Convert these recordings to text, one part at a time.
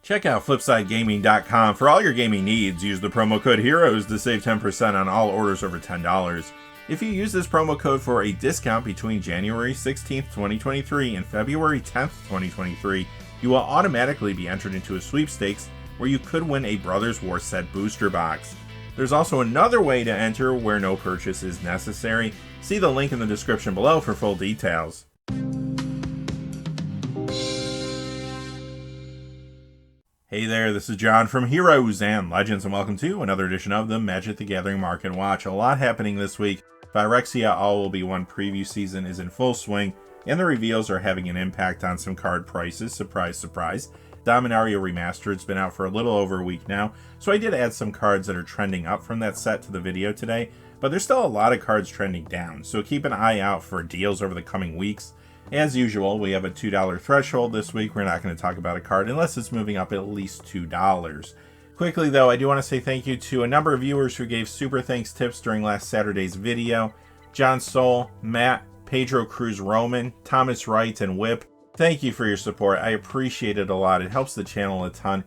Check out FlipsideGaming.com for all your gaming needs. Use the promo code HEROES to save 10% on all orders over $10. If you use this promo code for a discount between January 16th, 2023 and February 10th, 2023, you will automatically be entered into a sweepstakes where you could win a Brothers War set booster box. There's also another way to enter where no purchase is necessary. See the link in the description below for full details. Hey there, this is John from Heroes and Legends, and welcome to another edition of the Magic the Gathering Market Watch. A lot happening this week. Phyrexia All Will Be One preview season is in full swing, and the reveals are having an impact on some card prices. Surprise, surprise. Dominaria Remastered's been out for a little over a week now, so I did add some cards that are trending up from that set to the video today, but there's still a lot of cards trending down, so keep an eye out for deals over the coming weeks. As usual, we have a $2 threshold this week. We're not going to talk about a card unless it's moving up at least $2. Quickly though, I do want to say thank you to a number of viewers who gave super thanks tips during last Saturday's video. John Soul, Matt, Pedro Cruz Roman, Thomas Wright, and Whip. Thank you for your support. I appreciate it a lot. It helps the channel a ton.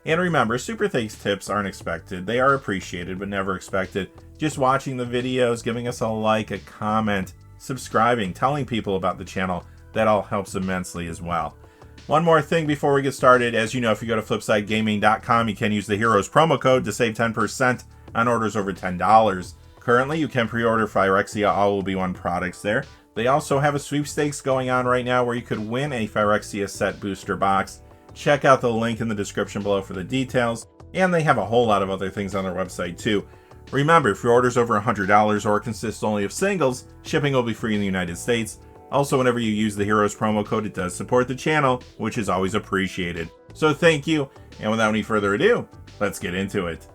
And remember, super thanks tips aren't expected. They are appreciated, but never expected. Just watching the videos, giving us a like, a comment, subscribing, telling people about the channel, that all helps immensely as well. One more thing before we get started. As you know, if you go to FlipsideGaming.com, you can use the Heroes promo code to save 10% on orders over $10. Currently, you can pre-order Phyrexia All Will Be One products there. They also have a sweepstakes going on right now where you could win a Phyrexia set booster box. Check out the link in the description below for the details, and they have a whole lot of other things on their website too. Remember, if your order's over $100 or consists only of singles, shipping will be free in the United States. Also, whenever you use the Heroes promo code, it does support the channel, which is always appreciated. So thank you, and without any further ado, let's get into it.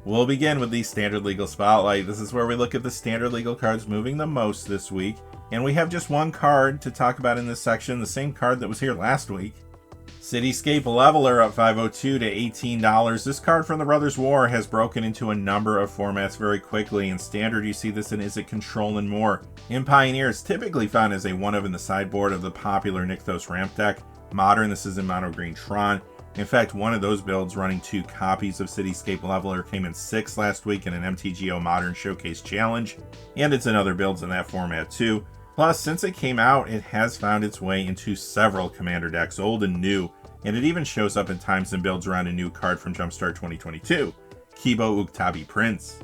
We'll begin with the Standard Legal Spotlight. This is where we look at the Standard Legal cards moving the most this week, and we have just one card to talk about in this section, the same card that was here last week. Cityscape Leveler up $5.02 to $18. This card from the Brothers War has broken into a number of formats very quickly. In Standard, you see this in Izzet Control and more. In Pioneer, it's typically found as a 1-of in the sideboard of the popular Nykthos ramp deck. Modern, this is in Mono Green Tron. In fact, one of those builds running 2 copies of Cityscape Leveler came in 6th last week in an MTGO Modern Showcase Challenge, and it's in other builds in that format too. Plus, since it came out, it has found its way into several Commander decks, old and new, and it even shows up in times and builds around a new card from Jumpstart 2022, Kibo Uktabi Prince.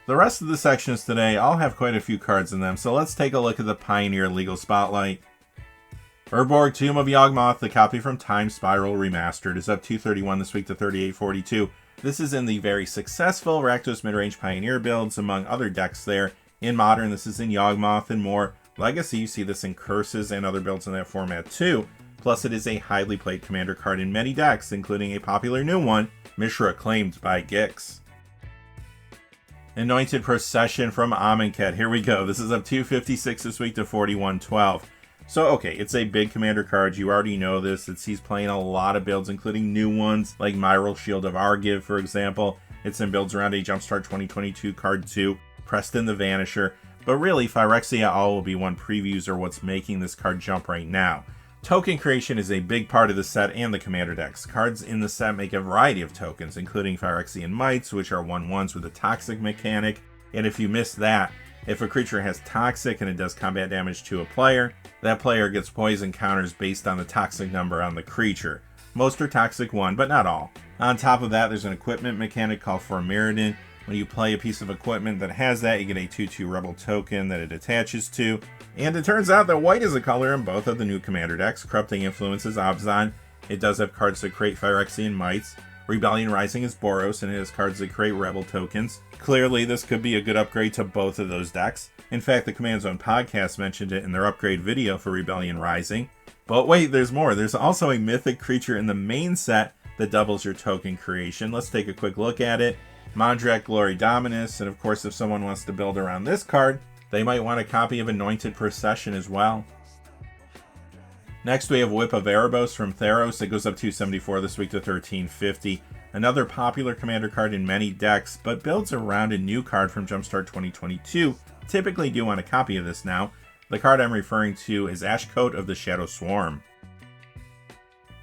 The rest of the sections today all have quite a few cards in them, so let's take a look at the Pioneer Legal Spotlight. Urborg Tomb of Yawgmoth, the copy from Time Spiral Remastered, is up $231 this week to $38.42. This is in the very successful Rakdos Midrange Pioneer builds, among other decks there. In Modern, this is in Yawgmoth and more. Legacy, you see this in Curses and other builds in that format too. Plus, it is a highly played Commander card in many decks, including a popular new one, Mishra Acclaimed by Gix. Anointed Procession from Amonkhet. Here we go. This is up $256 this week to $41.12. So, okay, it's a big Commander card. You already know this. He's playing a lot of builds, including new ones, like Myral Shield of Argiv, for example. It's in builds around a Jumpstart 2022 card too. Preston the Vanisher. But really, Phyrexia All Will Be One previews are what's making this card jump right now. Token creation is a big part of the set and the Commander decks. Cards in the set make a variety of tokens, including Phyrexian Mites, which are 1/1s with a Toxic mechanic. And if you miss that, if a creature has Toxic and it does combat damage to a player, that player gets poison counters based on the Toxic number on the creature. Most are Toxic 1, but not all. On top of that, there's an equipment mechanic called Formiridon. When you play a piece of equipment that has that, you get a 2/2 Rebel token that it attaches to. And it turns out that white is a color in both of the new Commander decks. Corrupting Influence is Abzan. It does have cards that create Phyrexian Mites. Rebellion Rising is Boros, and it has cards that create Rebel tokens. Clearly, this could be a good upgrade to both of those decks. In fact, the Command Zone podcast mentioned it in their upgrade video for Rebellion Rising. But wait, there's more. There's also a mythic creature in the main set that doubles your token creation. Let's take a quick look at it. Mondrak Glory Dominus, and of course, if someone wants to build around this card, they might want a copy of Anointed Procession as well. Next, we have Whip of Erebos from Theros. It goes up $274 this week to $13.50. Another popular Commander card in many decks, but builds around a new card from Jumpstart 2022. Typically do want a copy of this now. The card I'm referring to is Ashcoat of the Shadow Swarm.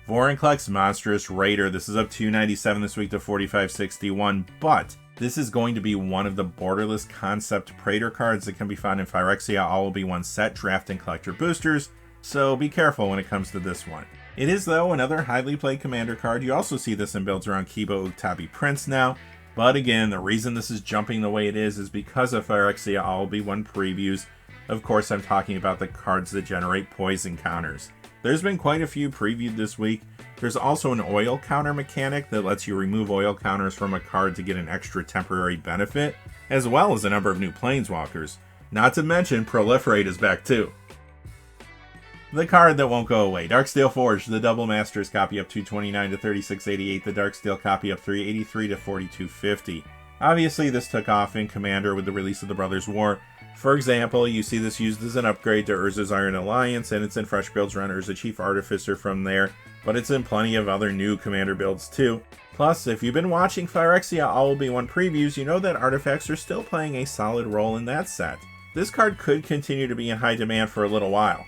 Vorinclex Monstrous Raider. This is up $297 this week to $45.61, but this is going to be one of the borderless concept Praetor cards that can be found in Phyrexia All-Will-Be-One set, draft, and collector boosters, so be careful when it comes to this one. It is, though, another highly played commander card. You also see this in builds around Kibo Uktabi Prince now, but again, the reason this is jumping the way it is because of Phyrexia All-Will-Be-One previews. Of course, I'm talking about the cards that generate poison counters. There's been quite a few previewed this week. There's also an oil counter mechanic that lets you remove oil counters from a card to get an extra temporary benefit, as well as a number of new planeswalkers. Not to mention, Proliferate is back too. The card that won't go away. Darksteel Forge, the Double Masters copy up $229 to $36.88, the Darksteel copy up $383 to $42.50. Obviously, this took off in Commander with the release of the Brothers' War. For example, you see this used as an upgrade to Urza's Iron Alliance, and it's in fresh builds around Urza Chief Artificer from there, but it's in plenty of other new Commander builds too. Plus, if you've been watching Phyrexia All-Will-Be-One previews, you know that artifacts are still playing a solid role in that set. This card could continue to be in high demand for a little while.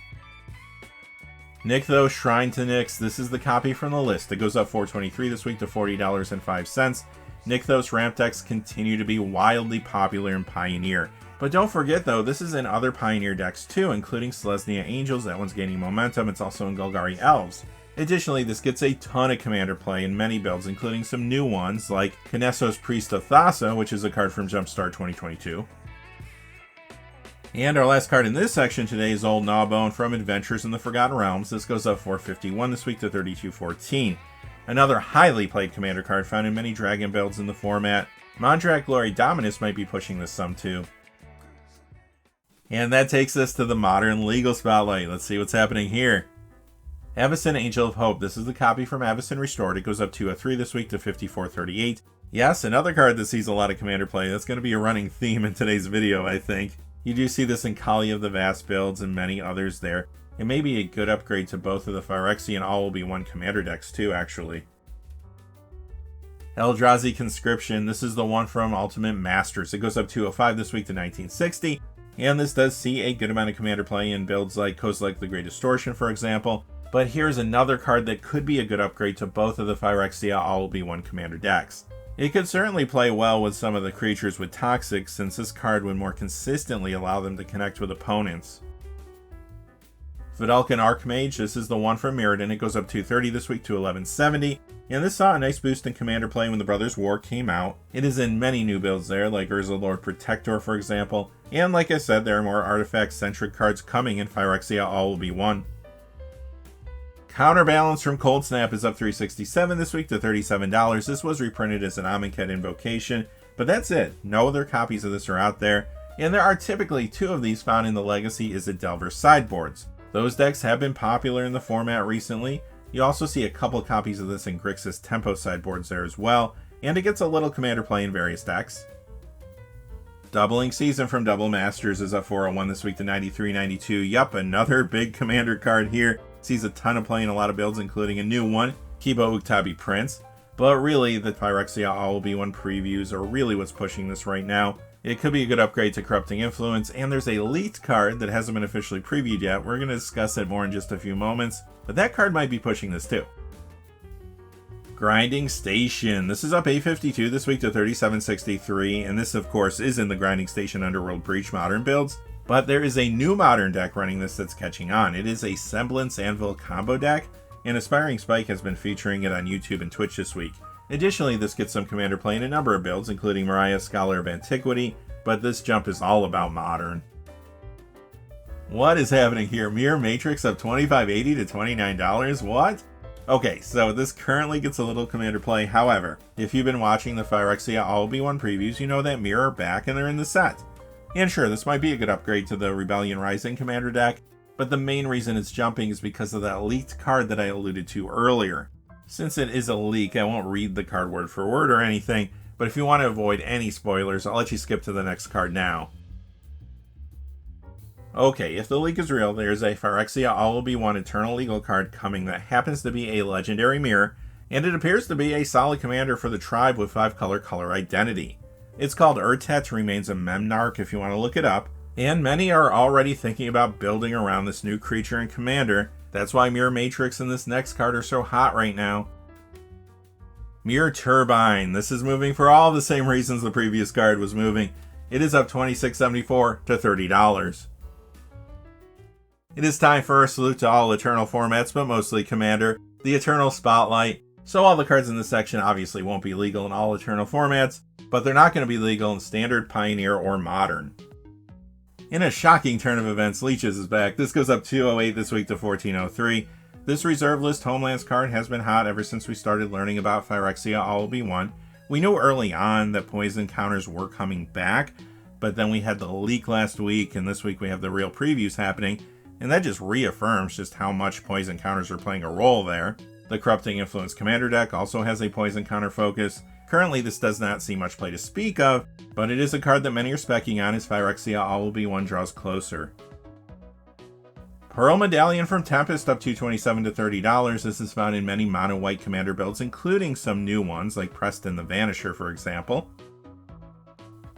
Nykthos Shrine to Nyx, this is the copy from the list. It goes up $4.23 this week to $40.05. Nykthos ramp decks continue to be wildly popular in Pioneer. But don't forget though, this is in other Pioneer decks too, including Selesnya Angels. That one's gaining momentum. It's also in Golgari Elves. Additionally, this gets a ton of Commander play in many builds, including some new ones like Kinesos Priest of Thassa, which is a card from Jumpstart 2022. And our last card in this section today is Old Gnawbone from Adventures in the Forgotten Realms. This goes up $4.51 this week to $32.14. Another highly played Commander card found in many Dragon builds in the format. Mondrak Glory Dominus might be pushing this some too. And that takes us to the modern legal spotlight. Let's see what's happening here. Avacyn Angel of Hope. This is the copy from Avacyn Restored. It goes up $203 this week to $54.38. Yes, another card that sees a lot of Commander play. That's going to be a running theme in today's video, I think. You do see this in Kali of the Vast builds and many others there. It may be a good upgrade to both of the Phyrexia and All-Will-Be-One Commander decks too, actually. Eldrazi Conscription. This is the one from Ultimate Masters. It goes up $205 this week to $19.60. And this does see a good amount of Commander play in builds like Kozilek the Great Distortion, for example. But here's another card that could be a good upgrade to both of the Phyrexia All-Will-Be-One Commander decks. It could certainly play well with some of the creatures with Toxic, since this card would more consistently allow them to connect with opponents. Vedalken Archmage, this is the one from Mirrodin. It goes up $230 this week to $11.70. And this saw a nice boost in Commander play when the Brothers' War came out. It is in many new builds there, like Urza Lord Protector, for example. And like I said, there are more artifact-centric cards coming in Phyrexia All-Will-Be-One. Counterbalance from Cold Snap is up $367 this week to $37. This was reprinted as an Amonkhet Invocation, but that's it. No other copies of this are out there. And there are typically two of these found in the Legacy Izzet Delver sideboards. Those decks have been popular in the format recently. You also see a couple copies of this in Grixis Tempo sideboards there as well, and it gets a little Commander play in various decks. Doubling Season from Double Masters is up $401 this week to $93.92. Yup, another big Commander card here. Sees a ton of play in a lot of builds, including a new one, Kibo Uktabi Prince. But really, the Phyrexia All-Will-Be-One previews are really what's pushing this right now. It could be a good upgrade to Corrupting Influence, and there's a leaked card that hasn't been officially previewed yet. We're going to discuss it more in just a few moments, but that card might be pushing this too. Grinding Station. This is up $852 this week to $37.63, and this of course is in the Grinding Station Underworld Breach Modern builds, but there is a new Modern deck running this that's catching on. It is a Semblance Anvil combo deck, and Aspiring Spike has been featuring it on YouTube and Twitch this week. Additionally, this gets some Commander play in a number of builds, including Mariah, Scholar of Antiquity, but this jump is all about Modern. What is happening here? Mirror Matrix up $25.80 to $29? What? Okay, so this currently gets a little Commander play. However, if you've been watching the Phyrexia All-Will-Be-One previews, you know that Mirror are back and they're in the set. And sure, this might be a good upgrade to the Rebellion Rising Commander deck, but the main reason it's jumping is because of that leaked card that I alluded to earlier. Since it is a leak, I won't read the card word for word or anything, but if you want to avoid any spoilers, I'll let you skip to the next card now. Okay, if the leak is real, there's a Phyrexia All-Will-Be-One Eternal Legal card coming that happens to be a legendary mirror, and it appears to be a solid commander for the tribe with 5-color color identity. It's called Urtet Remains a Memnarch if you want to look it up, and many are already thinking about building around this new creature and commander That's why Mirror Matrix and this next card are so hot right now. Mirror Turbine. This is moving for all the same reasons the previous card was moving. It is up $26.74 to $30. It is time for a salute to all Eternal formats, but mostly Commander, the Eternal Spotlight. So all the cards in this section obviously won't be legal in all Eternal formats, but they're not going to be legal in Standard, Pioneer, or Modern. In a shocking turn of events, Leeches is back. This goes up 208 this week to 1403. This reserve list Homelands card has been hot ever since we started learning about Phyrexia All-Will-Be-One. We knew early on that poison counters were coming back, but then we had the leak last week, and this week we have the real previews happening, and that just reaffirms just how much poison counters are playing a role there. The Corrupting Influence Commander deck also has a poison counter focus. Currently, this does not see much play to speak of, but it is a card that many are specking on as Phyrexia All-Will-Be-One draws closer. Pearl Medallion from Tempest up $227 to $30. This is found in many mono-white commander builds, including some new ones like Preston the Vanisher, for example.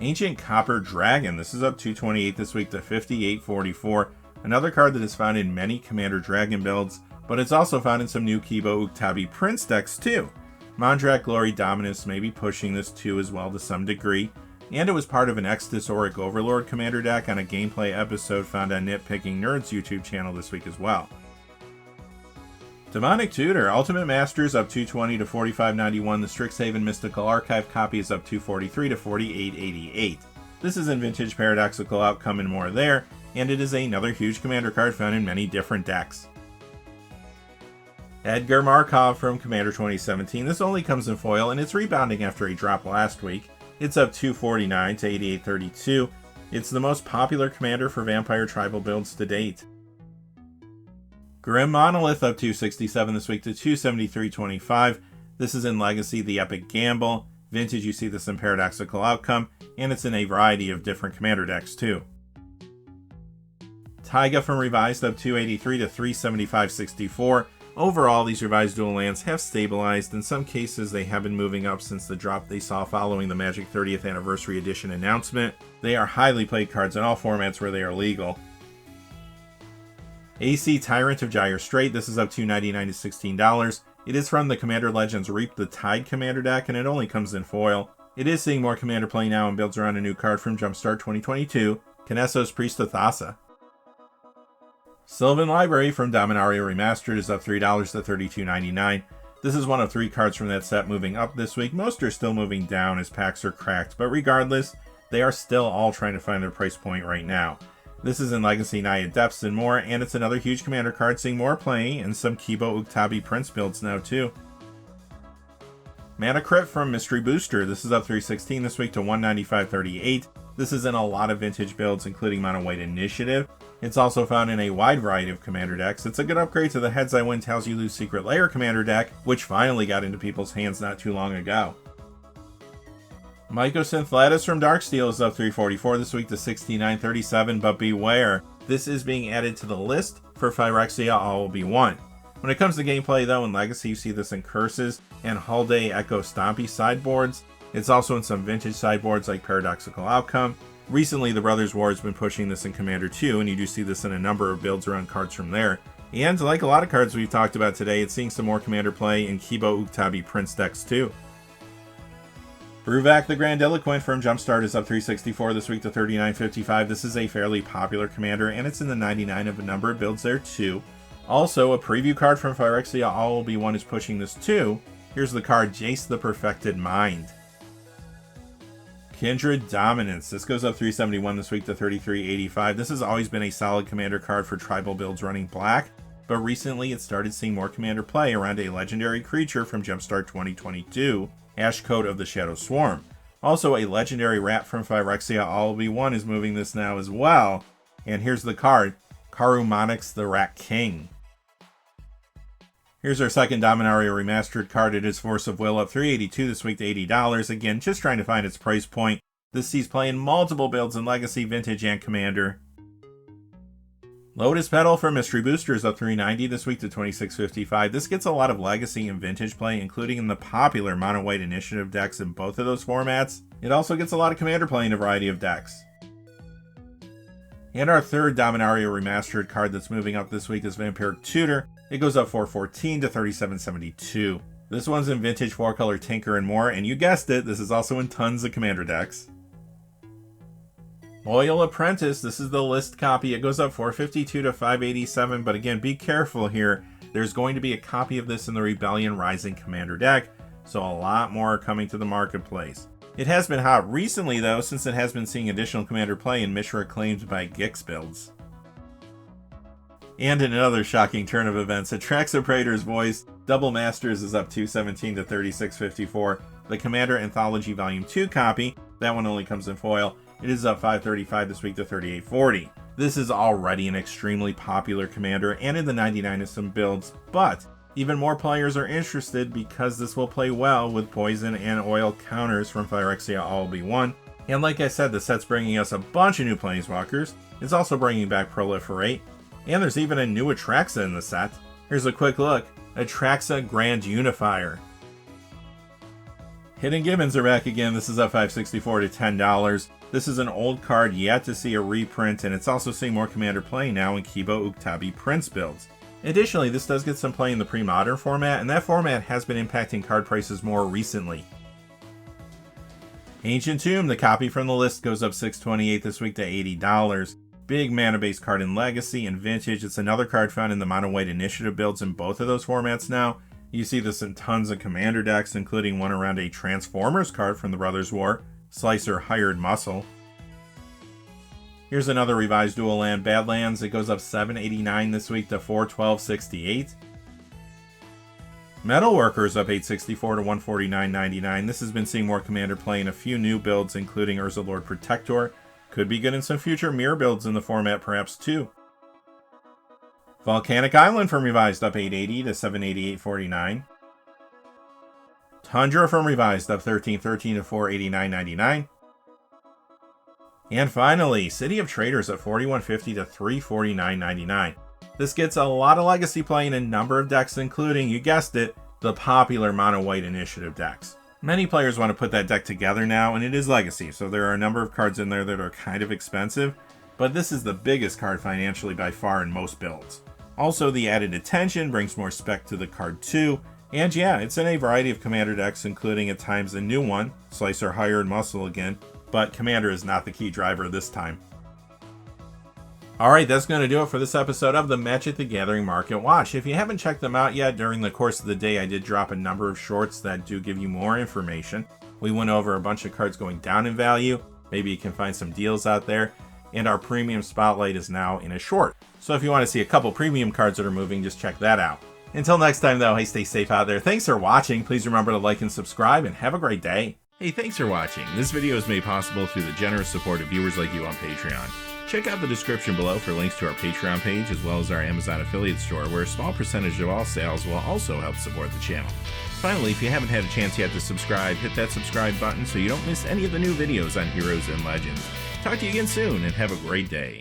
Ancient Copper Dragon. This is up $228 this week to $58.44. Another card that is found in many commander dragon builds, but it's also found in some new Kibo Uktabi Prince decks too. Mondrak Glory Dominus may be pushing this too as well to some degree, and it was part of an Exodus Auric Overlord commander deck on a gameplay episode found on Nitpicking Nerds YouTube channel this week as well. Demonic Tutor, Ultimate Masters up $220 to $45.91. The Strixhaven Mystical Archive copy is up $243 to $48.88. This is in Vintage Paradoxical Outcome and more there, and it is another huge commander card found in many different decks. Edgar Markov from Commander 2017. This only comes in foil, and it's rebounding after a drop last week. It's up $249 to $88.32. It's the most popular commander for Vampire Tribal builds to date. Grim Monolith up $267 this week to $273.25. This is in Legacy, the Epic Gamble. Vintage, you see this in Paradoxical Outcome, and it's in a variety of different commander decks too. Taiga from Revised up $283 to $375.64. Overall, these revised dual lands have stabilized. In some cases, they have been moving up since the drop they saw following the Magic 30th Anniversary Edition announcement. They are highly played cards in all formats where they are legal. AC Tyrant of Gyre Strait. This is up $2.99 to $16. It is from the Commander Legends Reap the Tide commander deck, and it only comes in foil. It is seeing more commander play now and builds around a new card from Jumpstart 2022, Kinesos Priest of Thassa. Sylvan Library from Dominaria Remastered is up $3 to $32.99. This is one of 3 cards from that set moving up this week. Most are still moving down as packs are cracked, but regardless, they are still all trying to find their price point right now. This is in Legacy, Naya Depths, and more, and it's another huge commander card seeing more play in some Kibo Uktabi Prince builds now too. Mana Crypt from Mystery Booster. This is up $316 this week to $195.38. This is in a lot of vintage builds, including Mono White Initiative. It's also found in a wide variety of commander decks. It's a good upgrade to the Heads I Win Tails You Lose Secret Lair commander deck, which finally got into people's hands not too long ago. Mycosynth Lattice from Darksteel is up $344 this week to $69.37, but beware, this is being added to the list for Phyrexia All-Will-Be-One. When it comes to gameplay though, in Legacy you see this in Curses and Halday Echo Stompy sideboards. It's also in some vintage sideboards like Paradoxical Outcome. Recently, the Brothers War has been pushing this in Commander 2, and you do see this in a number of builds around cards from there. And like a lot of cards we've talked about today, it's seeing some more Commander play in Kibo Uktabi Prince decks too. Bruvac the Grandiloquent from Jumpstart is up $364 this week to $39.55. This is a fairly popular commander, and it's in the 99 of a number of builds there too. Also, a preview card from Phyrexia All-Will-Be-One is pushing this too. Here's the card Jace the Perfected Mind. Kindred Dominance. This goes up $371 this week to $33.85. This has always been a solid commander card for tribal builds running black, but recently it started seeing more commander play around a legendary creature from Jumpstart 2022, Ashcoat of the Shadow Swarm. Also, a legendary rat from Phyrexia All-Will-Be-One is moving this now as well. And here's the card, Karumonix the Rat King. Here's our second Dominaria Remastered card. It is Force of Will up $382 this week to $80. Again, just trying to find its price point. This sees play in multiple builds in Legacy, Vintage, and Commander. Lotus Petal for Mystery Booster is up $390 this week to $26.55. This gets a lot of Legacy and Vintage play, including in the popular Mono White Initiative decks in both of those formats. It also gets a lot of Commander play in a variety of decks. And our third Dominaria Remastered card that's moving up this week is Vampiric Tutor. It goes up 414 to 3772. This one's in Vintage 4-Color Tinker and more, and you guessed it, this is also in tons of Commander decks. Loyal Apprentice, this is the list copy. It goes up 452 to 587, but again, be careful here. There's going to be a copy of this in the Rebellion Rising Commander deck, so a lot more are coming to the marketplace. It has been hot recently, though, since it has been seeing additional Commander play in Mishra Acclaimed by Gix builds. And in another shocking turn of events, Atraxa Praetor's Voice, Double Masters is up 217 to 3654. The Commander Anthology Volume 2 copy, that one only comes in foil, it is up 535 this week to 3840. This is already an extremely popular Commander and in the 99 of some builds, but even more players are interested because this will play well with poison and oil counters from Phyrexia All Will Be One. And like I said, the set's bringing us a bunch of new Planeswalkers. It's also bringing back Proliferate. And there's even a new Atraxa in the set. Here's a quick look. Atraxa Grand Unifier. Hidden Gibbons are back again. This is up $564 to $10. This is an old card yet to see a reprint, and it's also seeing more Commander play now in Kibo Uktabi Prince builds. Additionally, this does get some play in the pre-modern format, and that format has been impacting card prices more recently. Ancient Tomb, the copy from the list, goes up $628 this week to $80. Big mana-based card in Legacy and Vintage. It's another card found in the mono-white initiative builds in both of those formats now. You see this in tons of Commander decks, including one around a Transformers card from the Brothers War, Slicer Hired Muscle. Here's another revised dual land, Badlands. It goes up $789 this week to $412.68. Metalworkers up $864 to $149.99. This has been seeing more Commander play in a few new builds, including Urza Lord Protector. Could be good in some future mirror builds in the format, perhaps too. Volcanic Island from Revised up $880 to $788.49. Tundra from Revised up $1313 to $489.99. And finally, City of Traders at $41.50 to $349.99. This gets a lot of Legacy play in a number of decks, including, you guessed it, the popular mono-white initiative decks. Many players want to put that deck together now, and it is Legacy, so there are a number of cards in there that are kind of expensive, but this is the biggest card financially by far in most builds. Also, the added attention brings more spec to the card too, and yeah, it's in a variety of Commander decks, including at times a new one, Slicer Hired Muscle again, but Commander is not the key driver this time. Alright, that's going to do it for this episode of the Magic the Gathering Market Watch. If you haven't checked them out yet, during the course of the day I did drop a number of shorts that do give you more information. We went over a bunch of cards going down in value, maybe you can find some deals out there, and our premium spotlight is now in a short. So if you want to see a couple premium cards that are moving, just check that out. Until next time though, hey, stay safe out there. Thanks for watching. Please remember to like and subscribe, and have a great day. Hey, thanks for watching. This video is made possible through the generous support of viewers like you on Patreon. Check out the description below for links to our Patreon page as well as our Amazon affiliate store, where a small percentage of all sales will also help support the channel. Finally, if you haven't had a chance yet to subscribe, hit that subscribe button so you don't miss any of the new videos on Heroes and Legends. Talk to you again soon, and have a great day.